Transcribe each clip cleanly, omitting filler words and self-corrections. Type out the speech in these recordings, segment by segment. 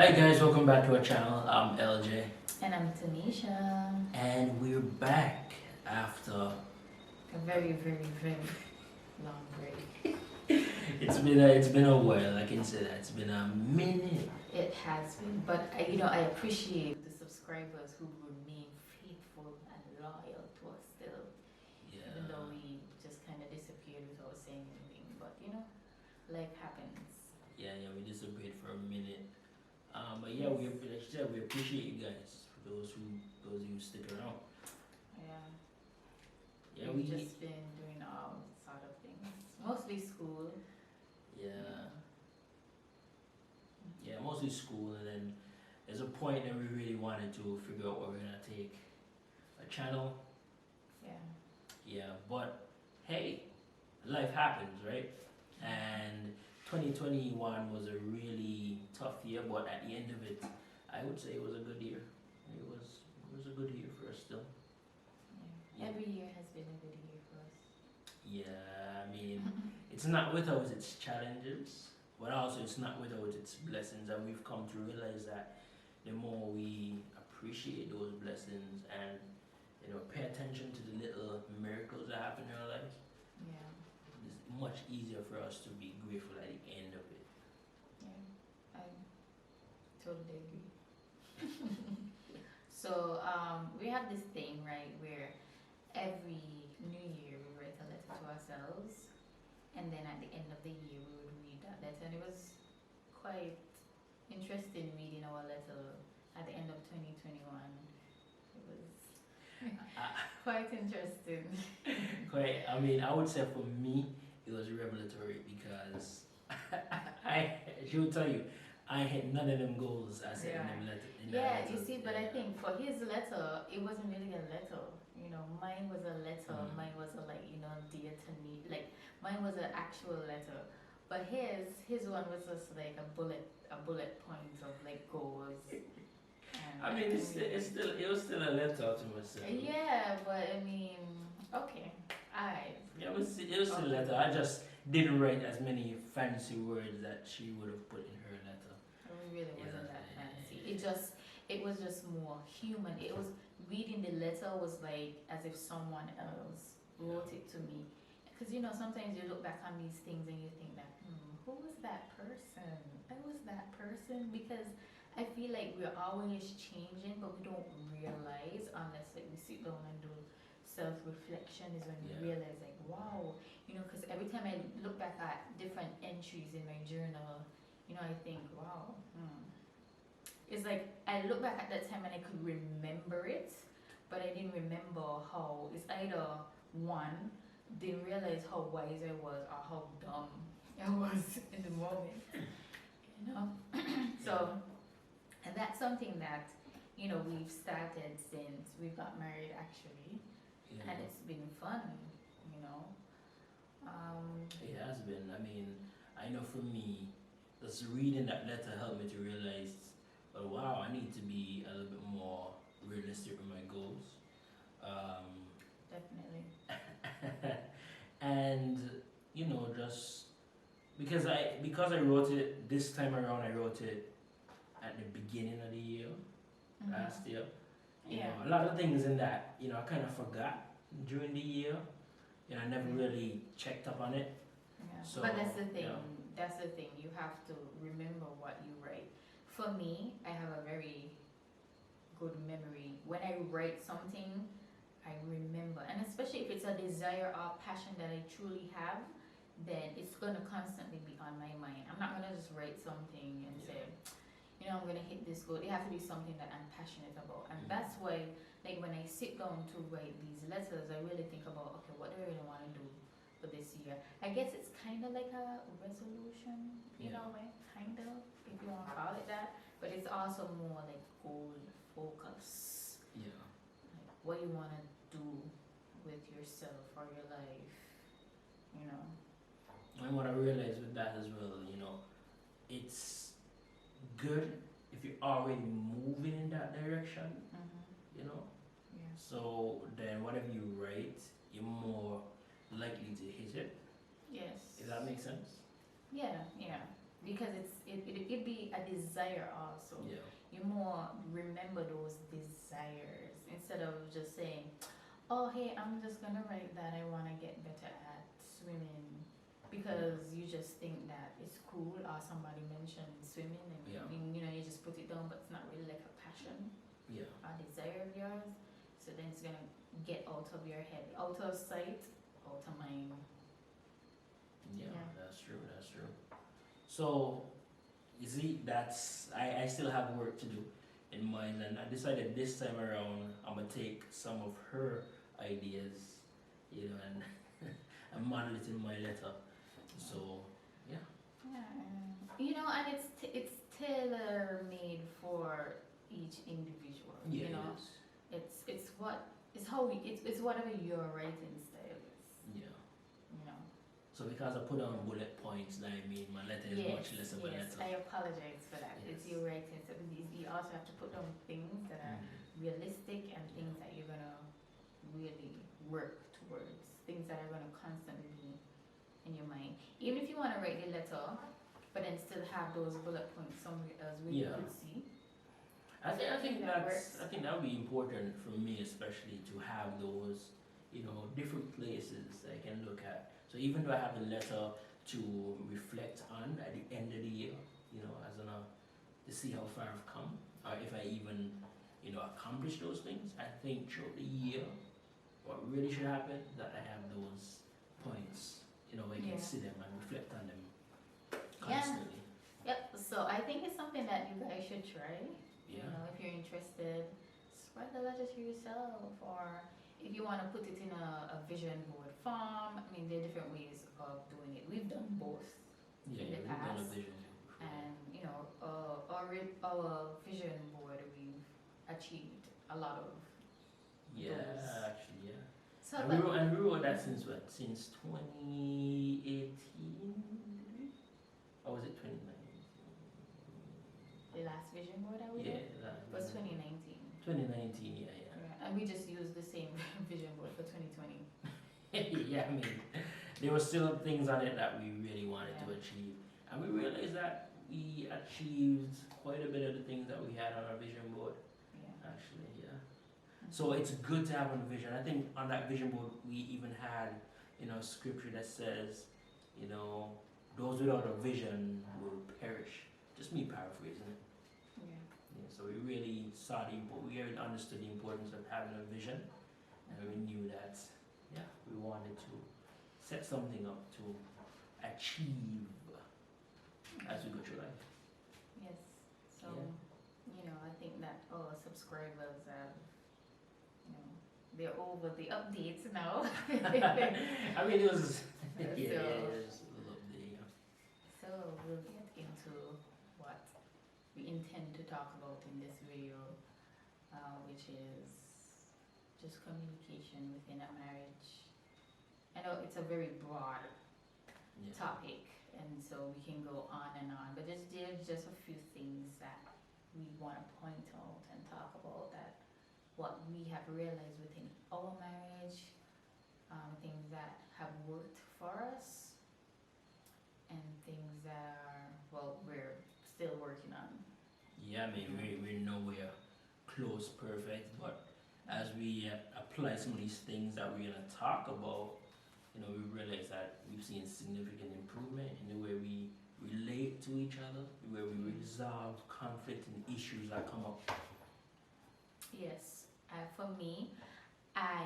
Hi guys, welcome back to our channel. I'm LJ, And I'm Tanisha. and we're back after A very, very, very long break. it's been a while. I can say that it's been a minute. It has been, but I appreciate the subscribers who remain faithful and loyal to us still, even though Yeah, we just kind of disappeared without saying anything. But life happens. yeah. We disappeared for a minute. But yeah, like I said, we appreciate you guys for those who stick around. Yeah, Yeah, we've just been doing all sort of things, mostly school. yeah yeah mostly school, and then there's a point that we really wanted to figure out what we're gonna take a channel. Yeah. Yeah, but hey, life happens, right? And 2021 was a really tough year, but at the end of it, I would say it was a good year. It was a good year for us still. Yeah. Every year has been a good year for us. Yeah, I mean, it's not without its challenges, but also it's not without its blessings, and we've come to realize that the more we appreciate those blessings and pay attention to the little miracles that happen in our lives, Yeah. it's much easier for us to be grateful at the end of it. Yeah. I totally agree. So we have this thing, right, where every new year we write a letter to ourselves, and then at the end of the year we would read that letter, and it was quite interesting reading our letter at the end of 2021. It was quite interesting. Quite, I mean, I would say for me, it was revelatory because she would tell you, I hit none of them goals I set in Yeah. them letter. In that Yeah, letter. you see, but I Yeah. think for his letter, it wasn't really a letter. Mine was a letter. Mm. Mine was a dear Tani. Like mine was an actual letter, but his one was just like a bullet point of like goals. And I mean, it was still a letter to myself. yeah, but I mean, okay, I Yeah, it was still a letter. I just didn't write as many fancy words that she would have put in her letter. it really wasn't Yeah. that fancy. It was just more human. It was reading the letter was like as if someone else wrote it to me. Because sometimes you look back on these things and you think that, who was that person? I was that person because I feel like we're always changing, but we don't realize unless like we sit down and do self-reflection is when Yeah. you realize like wow, because every time I look back at different entries in my journal, I think wow, it's like I look back at that time and I could remember it, but I didn't remember how. It's either one, didn't realize how wise I was or how dumb I was in the moment, you know. So, and that's something that we've started since we got married actually, Yeah. and it's been fun, you know. It has been. I mean, I know for me, just reading that letter helped me to realize, well, wow, I need to be a little bit more realistic with my goals. Definitely. And just because I wrote it this time around, I wrote it at the beginning of the year last year. Yeah. A lot of things in that I kind of forgot during the year. I never really checked up on it. Yeah. So, But that's the thing. yeah. That's the thing. You have to remember what you write. For me, I have a very good memory. When I write something, I remember, and especially if it's a desire or passion that I truly have, then it's gonna constantly be on my mind. I'm not gonna just write something and say, I'm gonna hit this goal. It has to be something that I'm passionate about, and that's why, like when I sit down to write these letters, I really think about, okay, what do I really want to do for this year? I guess it's kind of like a resolution, way, kind of, if you want to call it that. But it's also more like goal focus. Yeah. Like what you want to do with yourself or your life, And what I realized with that as well, it's good if you're already moving in that direction, you know. Yeah. So then whatever you write, you're more likely to hit it. Yes. If that makes sense. Yeah, yeah. because it'd be a desire also. Yeah. You more remember those desires instead of just saying, "Oh, hey, I'm just gonna write that I wanna get better at swimming," because you just think that it's cool or somebody mentioned swimming and Yeah. you know you just put it down, but it's not really like a passion Yeah. or desire of yours. So then it's gonna get out of your head, out of sight, out of mind. Yeah, Yeah. that's true. That's true. So, you see, I still have work to do in mind, and I decided this time around I'm gonna take some of her ideas, and and model it in my letter. So, yeah, Yeah, and it's tailor made for each individual. yeah, You know, it is. it's how it's whatever your writing style is. Yeah. You know. So because I put on bullet points, that I mean my letter is much less of a Yes, letter. I apologize for that. It's Yes. your writing. So you also have to put down things that are realistic and things that you're gonna really work towards. Things that are gonna constantly be in your mind. Even if you want to write the letter, but then still have those bullet points somewhere else where you Yeah. could see. I think That that's works. I think that would be important for me, especially to have those, different places I can look at. So even though I have a letter to reflect on at the end of the year, as to see how far I've come, or if I even, accomplish those things, I think throughout the year, what really should happen is that I have those points, I Yeah. can see them and reflect on them Yeah. constantly. Yep. So I think it's something that you guys should try. Yeah. You know, if you're interested, just write the letter to yourself, or if you want to put it in a vision board form. I mean, there are different ways of doing it. We've done both, Yeah, in the we've done a past. vision board before. and our vision board, we've achieved a lot of. Yeah, those. actually, yeah. So, And we wrote that since what? Since 2018? Or was it 2019? the last vision board that we Yeah, did that was 2019. 2019, yeah, Yeah, and we just used the same vision board for 2020. yeah. Yeah, I mean, there were still things on it that we really wanted to Yeah. achieve. And we realized that we achieved quite a bit of the things that we had on our vision board, Yeah. actually, yeah. So it's good to have a vision. I think on that vision board we even had, scripture that says, those without a vision will perish. Just me paraphrasing it. Yeah. Yeah, so we really we really understood the importance of having a vision, and we knew that, we wanted to set something up to achieve as we go through life. Yes. So, Yeah. I think that all subscribers have, they're over the updates now. I mean, it was, So- it was a little bit, So we'll get into what we intend to talk about in this video, which is just communication within a marriage. I know it's a very broad yeah. topic, and so we can go on and on, but there's just a few things that we want to point out and talk about, that what we have realized within our marriage, things that have worked for us, and things that we're still working on. Yeah, I mean, we're nowhere close perfect, but as we apply some of these things that we're gonna talk about, we realize that we've seen significant improvement in the way we relate to each other, the way we resolve conflict and issues that come up. Yes, for me, I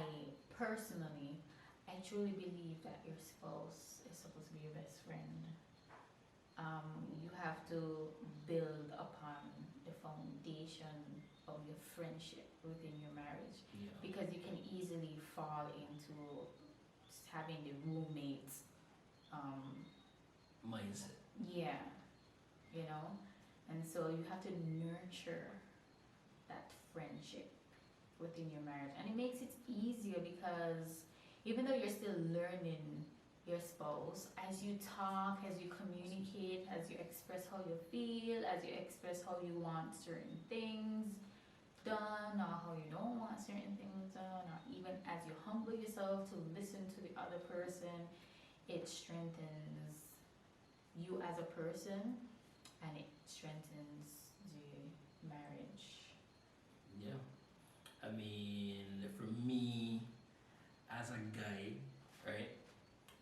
personally, I truly believe that your spouse is supposed to be your best friend. You have to build upon the foundation of your friendship within your marriage, Yeah. because you can easily fall into having the roommate, Mindset. yeah, and so you have to nurture that friendship within your marriage, and it makes it easier because even though you're still learning your spouse, as you talk, as you communicate, as you express how you feel, as you express how you want certain things done or how you don't want certain things done, or even as you humble yourself to listen to the other person, it strengthens you as a person, and it strengthens the marriage. Yeah. I mean, for me, as a guy, right,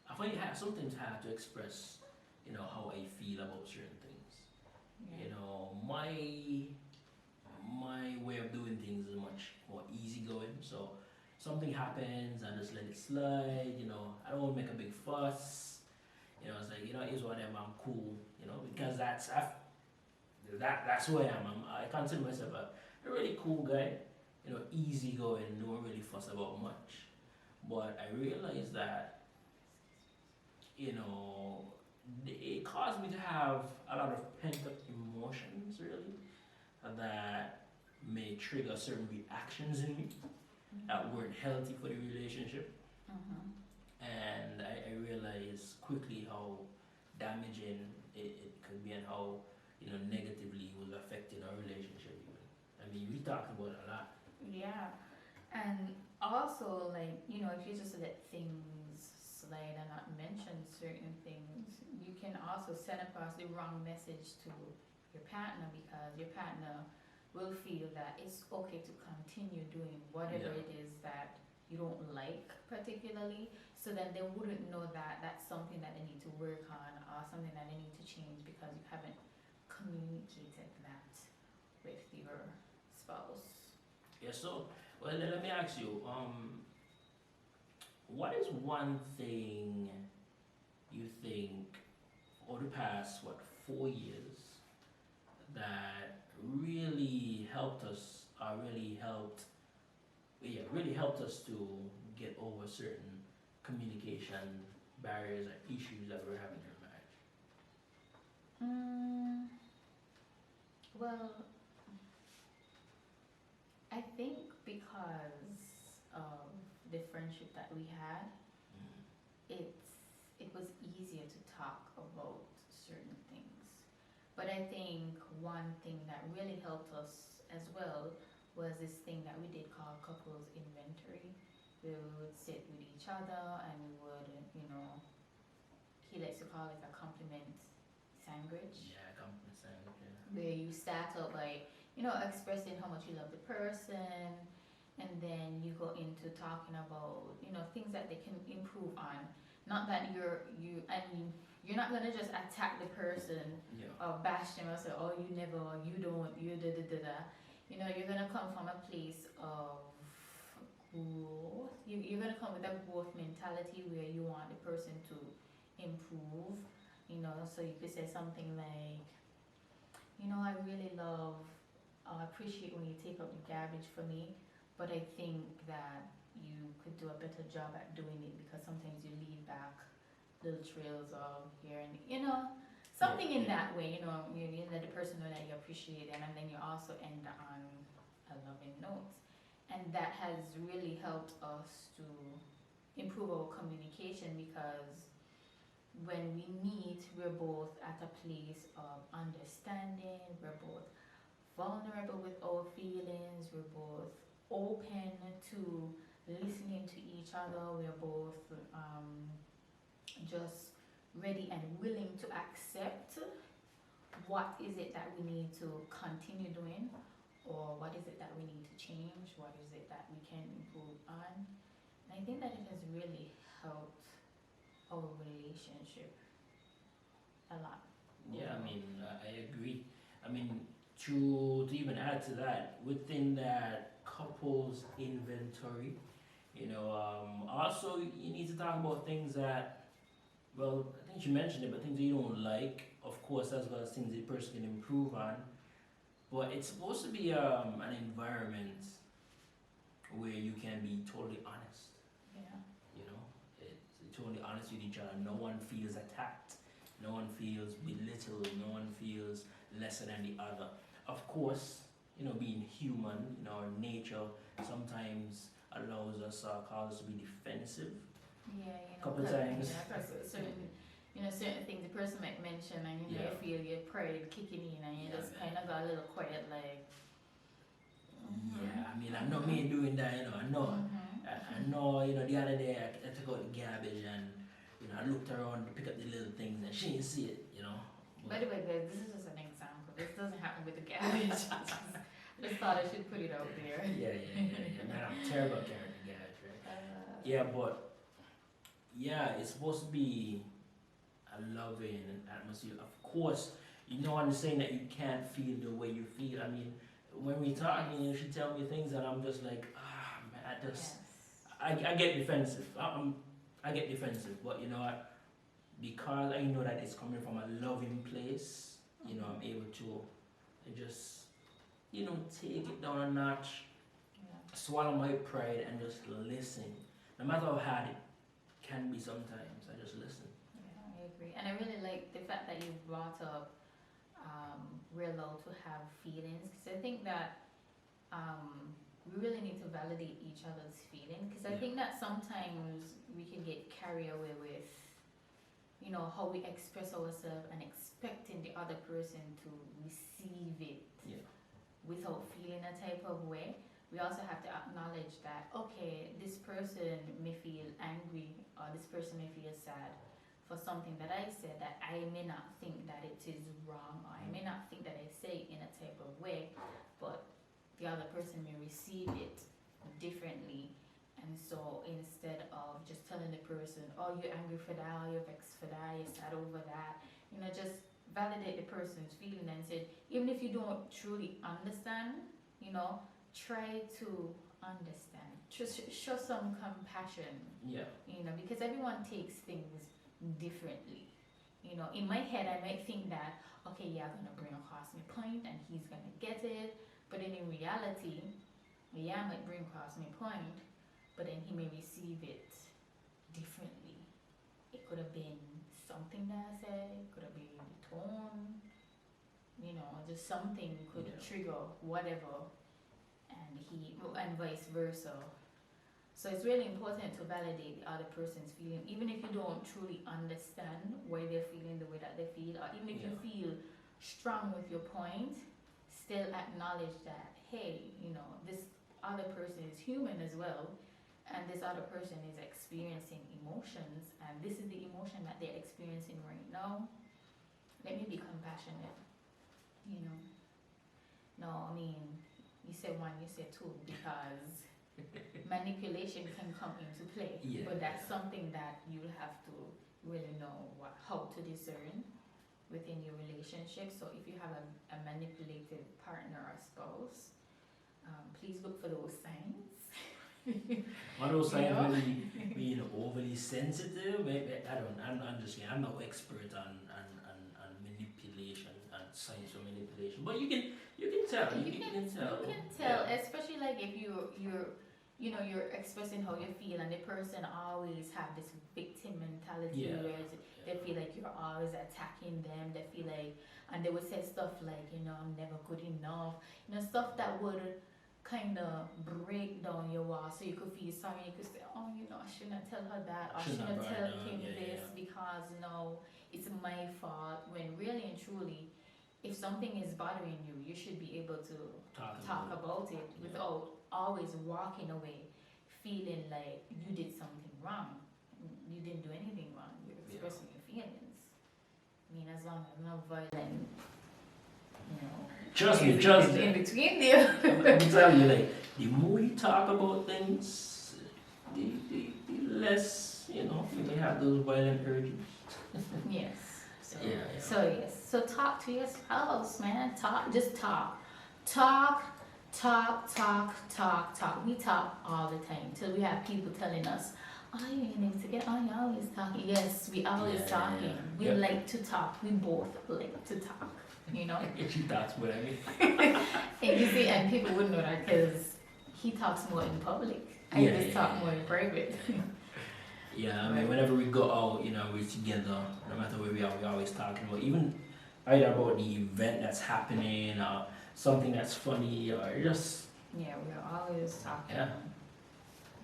I find sometimes I have to express, how I feel about certain things. Yeah. My way of doing things is much more easygoing. So something happens, I just let it slide. I don't want to make a big fuss. It's like it is whatever. I'm cool. Because that's who I am. I consider myself a really cool guy. Easygoing. Don't really fuss about much. But I realized that you know it caused me to have a lot of pent up emotions, really, that may trigger certain reactions in me that weren't healthy for the relationship. Mm-hmm. And I realized quickly how damaging it could be and how, negatively it was affecting our relationship even. I mean, we talked about it a lot. Yeah, and also like if you just let things slide and not mention certain things, you can also send across the wrong message to your partner because your partner will feel that it's okay to continue doing whatever Yeah. it is that you don't like particularly. So then they wouldn't know that that's something that they need to work on or something that they need to change because you haven't communicated that with your spouse. Yeah, so, well, let me ask you, what is one thing you think over the past, 4 years that really helped us, or really helped us to get over certain communication barriers or issues that we're having in our marriage? Mm, well, I think because of the friendship that we had, Mm. it was easier to talk about certain things. But I think one thing that really helped us as well was this thing that we did call couples inventory. We would sit with each other and we would, he likes to call it a compliment sandwich, Yeah, compliment sandwich, yeah. where you start out by expressing how much you love the person, and then you go into talking about things that they can improve on. Not that you're not gonna just attack the person Yeah. or bash them or say, oh, you never, you don't, you da da da da. You're gonna come from a place of growth. You're gonna come with a growth mentality where you want the person to improve. So you could say something like, I really love, I appreciate when you take out the garbage for me, but I think that you could do a better job at doing it because sometimes you leave back little trails of here and something in that way. You let the person know that you appreciate them, and then you also end on a loving note, and that has really helped us to improve our communication because when we meet, we're both at a place of understanding, we're both vulnerable with our feelings, we're both open to listening to each other, we're both just ready and willing to accept what is it that we need to continue doing or what is it that we need to change, what is it that we can improve on. And I think that it has really helped our relationship a lot. Yeah, I mean, I agree. I mean, to even add to that, within that couples inventory, also you need to talk about things that, well, I think you mentioned it, but things that you don't like, of course, as well as things that the person can improve on. But it's supposed to be an environment where you can be totally honest. Yeah. It's totally honest with each other. No one feels attacked. No one feels belittled. No one feels lesser than the other. Of course, being human, our nature sometimes allows us, causes us to be defensive. Yeah, Couple times. Yeah, certain things the person might mention, and Yeah. you feel your pride kicking in, and you Yeah, just man. kind of got a little quiet, like. Yeah, I mean, I'm not me doing that, I know. Mhm. I know, the other day I took out the garbage and you know, I looked around to pick up the little things and she didn't see it, you know. By the way, guys, this is just an example. This doesn't happen with the garbage. Just thought I should put it out there. Yeah. Man, I'm terrible at carrying the garbage, right? Yeah, but yeah, it's supposed to be a loving atmosphere. Of course, you know, I'm saying that you can't feel the way you feel. I mean, when we talk, you know, she tell me things and I'm just like, man, Yes. I get defensive. I get defensive, but you know what? Because I know that it's coming from a loving place, you know, I'm able to just, you know, take it down a notch, Yeah. swallow my pride, and just listen. No matter how hard it can be sometimes, I just listen. Yeah, I agree. And I really like the fact that you brought up we're allowed to have feelings, because I think that we really need to validate each other's feelings, because I Yeah. think that sometimes we can get carried away with, you know, how we express ourselves and expecting the other person to receive it Yeah. without feeling a type of way. We also have to acknowledge that, okay, this person may feel angry or this person may feel sad for something that I said that I may not think that it is wrong, or I may not think that I say it in a type of way, but the other person may receive it differently. And so instead of just telling the person, oh, you're angry for that, or you're vexed for that, you're sad over that, you know, just validate the person's feeling and say, even if you don't truly understand, you know, try to understand. Just show some compassion, Yeah. you know, because everyone takes things differently. You know, in my head, I might think that, okay, yeah, I'm gonna bring across my point and he's gonna get it. But then in reality, yeah, I might bring across my point, but then he may receive it differently. It could have been something that I said, it could have been the tone, you know, just something could Yeah. trigger whatever, and vice versa. So it's really important to validate the other person's feeling, even if you don't truly understand why they're feeling the way that they feel, or even if you Yeah. feel strong with your point, still acknowledge that, hey, you know, this other person is human as well, and this other person is experiencing emotions, and this is the emotion that they're experiencing right now. Let me be compassionate, you know. No, I mean, you said one, you said two, because manipulation can come into play. Yeah. But that's something that you'll have to really know how to discern within your relationship. So if you have a manipulative partner or spouse, please look for those signs. One of those You signs know? when we being overly sensitive. I'm just saying, I'm no expert on manipulation and signs for manipulation. But you can tell. You can tell. You can tell, especially like if you're expressing how you feel, and the person always have this victim mentality Yeah. where they feel like you're always attacking them. They feel like, and they would say stuff like, you know, I'm never good enough. You know, stuff that would kind of break down your wall, so you could feel sorry. You could say, oh, you know, I shouldn't tell her that, or I Shouldn't shouldn't have tell brought it him up. Yeah, this yeah. because no, it's my fault. When really and truly, if something is bothering you, you should be able to talk about it Yeah. without always walking away feeling like you did something wrong. You didn't do anything wrong. You're Yeah. expressing your feelings. I mean, as long as no violent, you know, Trust me, is in between there. I'm telling you, like, the more you talk about things, the less, you know, you may have those violent urges. Yes. So, Yeah. so yes. So talk to your spouse, man. Just talk. Talk. We talk all the time till we have people telling us, oh, you need to get on, you're always talking. Yes, we always Yeah, talking. yeah. We Yeah. like to talk. We both like to talk, you know? She talks what I mean. And you see, and people wouldn't know that because he talks more in public. I Yeah, just yeah, talk yeah. more in private. Yeah, I mean, whenever we go out, you know, we're together, no matter where we are, we're always talking about, even either about the event that's happening, or something that's funny, or just, Yeah, we're always talking. Yeah.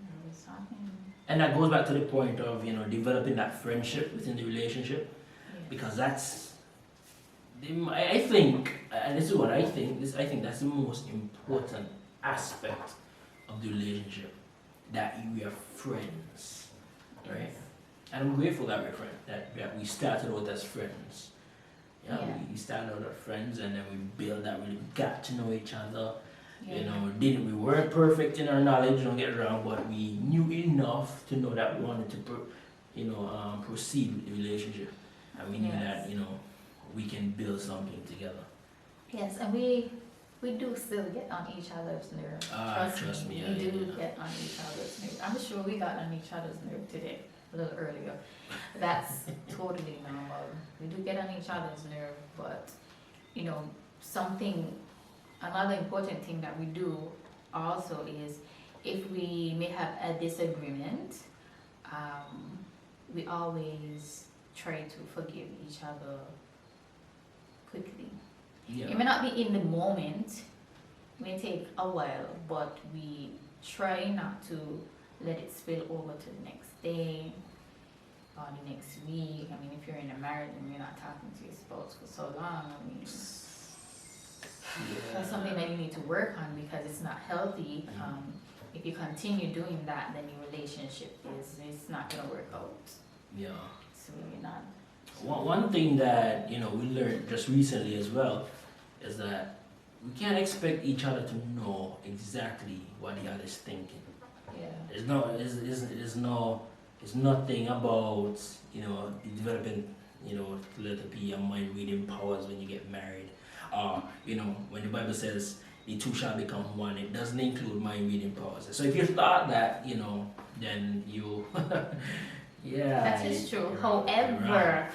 We're always talking. and that goes back to the point of, you know, developing that friendship within the relationship, Yeah. because that's, I think, and this is what I think, I think that's the most important aspect of the relationship, that we are friends, right? And I'm grateful that we're friends, that we started out as friends. Yeah, Yeah. we started out as friends, and then we built that, we got to know each other. Yeah. You know, we weren't perfect in our knowledge, don't get it wrong, but we knew enough to know that we wanted to, proceed with the relationship. And we knew Yes. that, we can build something together. Yes, and we do still get on each other's nerves. Trust me, we yeah, do yeah. get on each other's nerves. I'm sure we got on each other's nerve today, a little earlier. That's totally normal. We do get on each other's nerve, but another important thing that we do also is if we may have a disagreement, we always try to forgive each other quickly. Yeah. It may not be in the moment, it may take a while, but we try not to let it spill over to the next day or the next week. I mean, if you're in a marriage and you're not talking to your spouse for so long, I mean, that's something that you need to work on because it's not healthy. If you continue doing that, then your relationship it's not gonna work out. Yeah. So you're not. One thing that we learned just recently as well is that we can't expect each other to know exactly what the other is thinking. Yeah. It's nothing about developing letter P and mind reading powers when you get married. When the Bible says the two shall become one, it doesn't include mind reading powers. So if you thought that, then you yeah. That is true. However,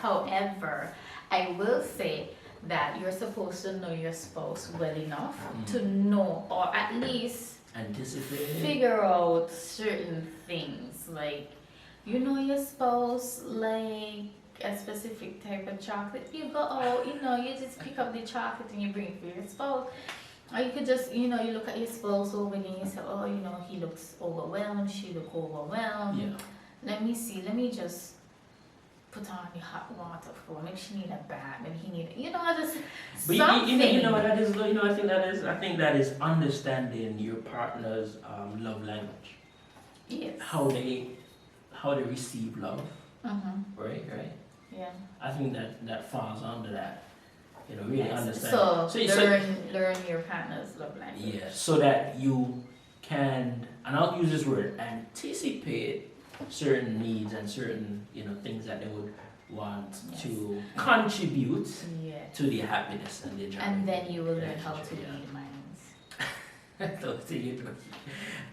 I will say that you're supposed to know your spouse well enough to know, or at least anticipate, figure out certain things. Like, your spouse like a specific type of chocolate. You go out, you just pick up the chocolate and you bring it for your spouse. Or you could just, you look at your spouse over and you say, oh, he looks overwhelmed, she look overwhelmed. Yeah. Let me see, let me just put on the hot water for her. Maybe she need a bath, maybe he need, just but something. what that is, I think that is understanding your partner's love language. Yes. How they receive love. Right. Yeah. I think that falls under that. Really Yes. understand. So learn your partner's love language. Yeah, so that you can, and I'll use this word, anticipate certain needs and certain things that they would want Yes. to contribute Yeah. to the happiness and the joy. And then you will learn how to relationship, read minds.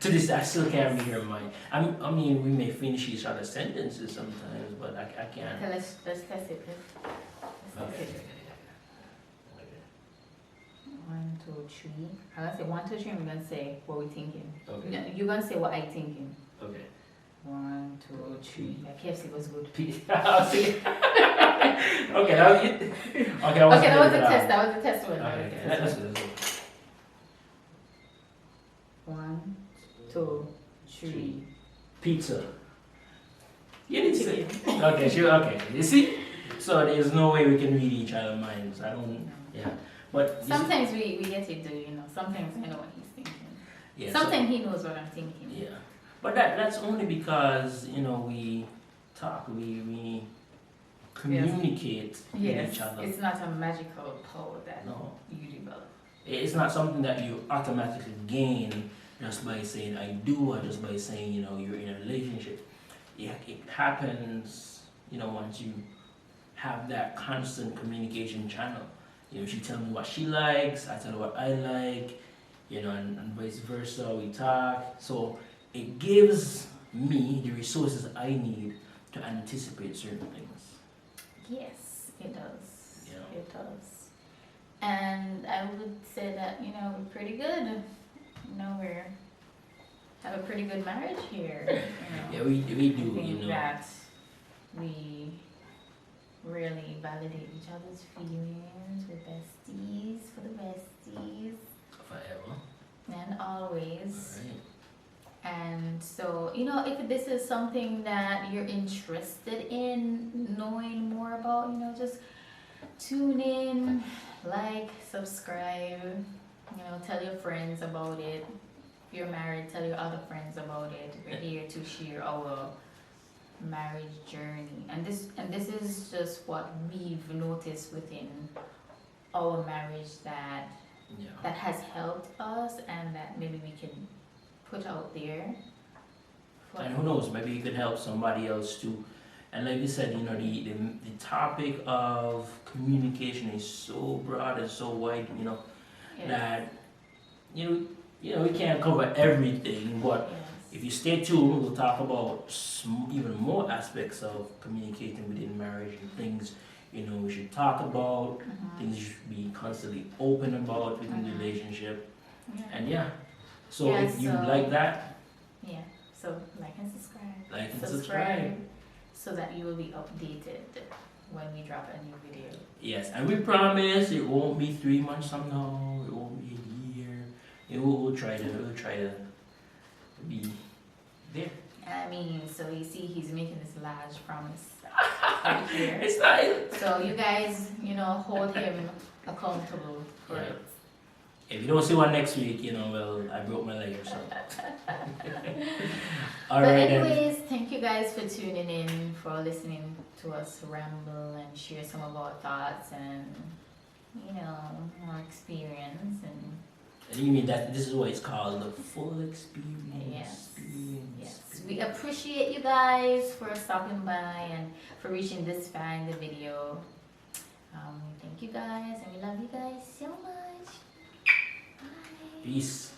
To this, I still can't read her mind. I mean, we may finish each other's sentences sometimes, but I can't. Okay, let's test it. Let's Okay. test it. 1, 2, 3. I'm gonna say 1, 2, 3. And we're gonna say what we're thinking. Okay. No, you're gonna say what I'm thinking. Okay. 1, 2, 3. Yeah, KFC was good. I'll see. Okay, that was it. Okay, That was a test. That was a test one. Okay, let's go. 1, 2, 3. Pizza. You didn't say. Okay, sure. Okay, you see. So there's no way we can read each other's minds. I don't. Yeah, but Sometimes we get it, Sometimes I know what he's thinking. yeah, Sometimes he knows what I'm thinking. Yeah, but that's only because we talk, we communicate with each other. It's not a magical power that No, you develop. it's not something that you automatically gain just by saying I do, or just by saying you're in a relationship. Yeah, it happens once you have that constant communication channel. She tells me what she likes, I tell her what I like, and vice versa. We talk, so it gives me the resources I need to anticipate certain things. Yes, it does. Yeah. It does. And I would say that, we're pretty good. We have a pretty good marriage here. Yeah, we do. I think that we really validate each other's feelings. We're besties for the besties. Forever. And always. Right. And so, if this is something that you're interested in knowing more about, just tune in, like, subscribe, tell your friends about it. If you're married, tell your other friends about it. We're here to share our marriage journey, and this is just what we've noticed within our marriage Yeah. that has helped us and that maybe we can put out there for And who knows, maybe you could help somebody else too. And like you said, you know, the topic of communication is so broad and so wide, you know, yes. that you know we can't cover everything, but Yes. if you stay tuned, we'll talk about even more aspects of communicating within marriage and things, you know, we should talk about, Mhm. things you should be constantly open about within the Mhm. relationship. Yeah. And yeah, so Yeah, if you so- like that, Yeah. So like and subscribe. like and subscribe. So that you will be updated when we drop a new video. Yes, and we promise it won't be 3 months from now, it won't be a year. We'll try to be there. I mean, so you see, he's making this large promise right here. It's not. So you guys, you know, hold him accountable for Yeah. it. If you don't see one next week, you know, well, I broke my leg or something. All But right then. anyways, thank you guys for tuning in, for listening to us ramble and share some of our thoughts and, you know, our experience and And you mean that this is what it's called, the full experience. Yes. yes. Experience. We appreciate you guys for stopping by and for reaching this far in the video. Thank you guys and we love you guys so much. Bye. Peace.